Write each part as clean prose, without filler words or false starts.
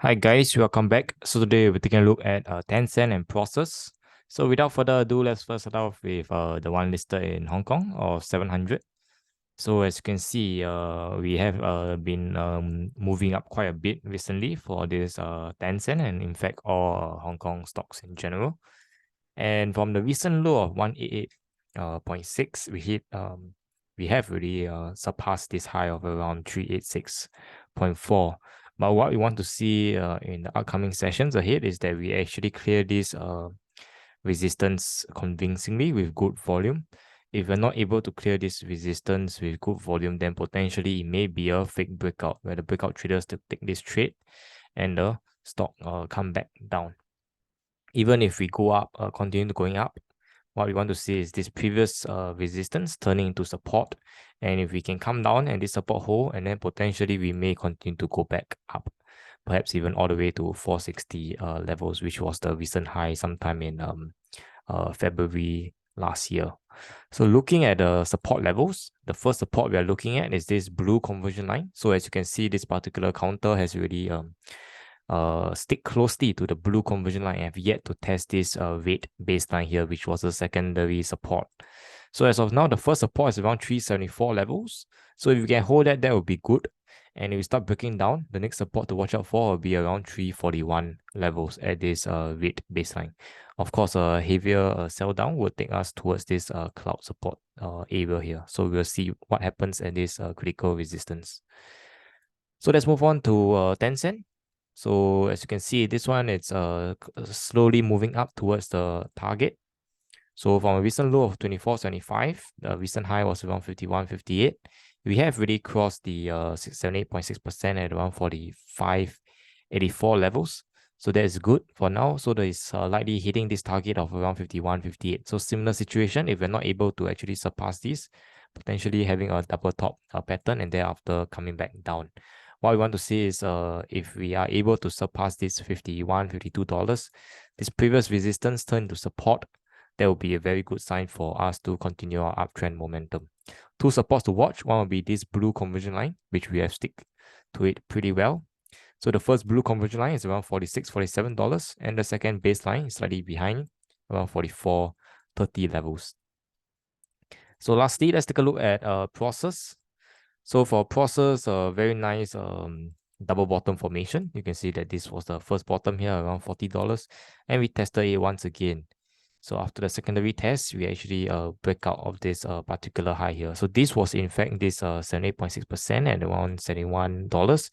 Hi guys, welcome back. So today we're taking a look at Tencent and Prosus. So without further ado, let's first start off with the one listed in Hong Kong or 700. So as you can see, we have been moving up quite a bit recently for this Tencent and in fact all Hong Kong stocks in general. And from the recent low of 188.6, we have already surpassed this high of around 386.4. But what we want to see in the upcoming sessions ahead is that we actually clear this resistance convincingly with good volume. If we're not able to clear this resistance with good volume, then potentially it may be a fake breakout where the breakout traders to take this trade and the stock come back down. Even if we go up, continue going up, what we want to see is this previous resistance turning into support. And if we can come down and this support hold, and then potentially we may continue to go back up, perhaps even all the way to 460 levels, which was the recent high sometime in February last year. So looking at the support levels, the first support we are looking at is this blue conversion line. So as you can see, this particular counter has really stick closely to the blue conversion line and have yet to test this red baseline here, which was a secondary support. So as of now, the first support is around 374 levels. So if you can hold that, that would be good. And if you start breaking down, the next support to watch out for will be around 341 levels at this red baseline. Of course, a heavier sell down will take us towards this cloud support area here. So we'll see what happens at this critical resistance. So let's move on to Tencent. So as you can see, this one it's slowly moving up towards the target. So from a recent low of 24.75, the recent high was around 51.58. We have really crossed the 78.6% at around 45.84 levels. So that is good for now. So there is likely hitting this target of around 51.58. So similar situation, if we're not able to actually surpass this, potentially having a double top pattern and thereafter coming back down. What we want to see is if we are able to surpass this $52, this previous resistance turn to support, that will be a very good sign for us to continue our uptrend momentum. Two supports to watch. One will be this blue conversion line, which we have stick to it pretty well. So the first blue conversion line is around $46, $47, and the second baseline is slightly behind, around 44.30 levels. So lastly, let's take a look at Prosus. So for Prosus, a very nice double bottom formation. You can see that this was the first bottom here around $40, and we tested it once again. So after the secondary test, we actually break out of this particular high here. So this was in fact this 78.6% at around $71. You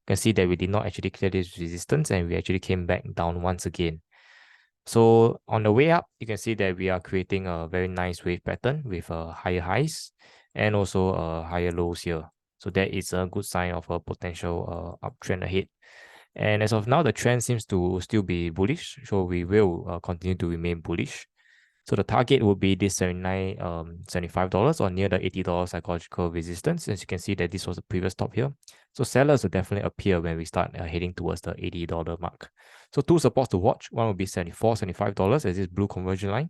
can see that we did not actually clear this resistance and we actually came back down once again. So on the way up, you can see that we are creating a very nice wave pattern with higher highs and also higher lows here. So that is a good sign of a potential uptrend ahead. And as of now, the trend seems to still be bullish. So we will continue to remain bullish. So the target would be this $75 or near the $80 psychological resistance. As you can see that this was the previous top here. So sellers will definitely appear when we start heading towards the $80 mark. So two supports to watch. One will be $74, $75 as this blue conversion line.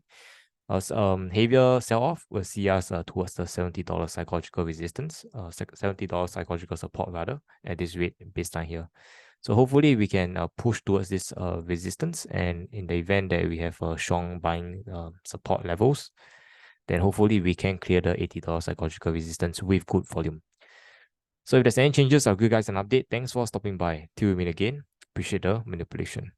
Heavier sell-off will see us towards the $70 psychological resistance, $70 psychological support rather, at this rate baseline here. So hopefully we can push towards this resistance, and in the event that we have strong buying support levels, then hopefully we can clear the $80 psychological resistance with good volume. So if there's any changes, I'll give you guys an update. Thanks for stopping by. Till we meet again. Appreciate the manipulation.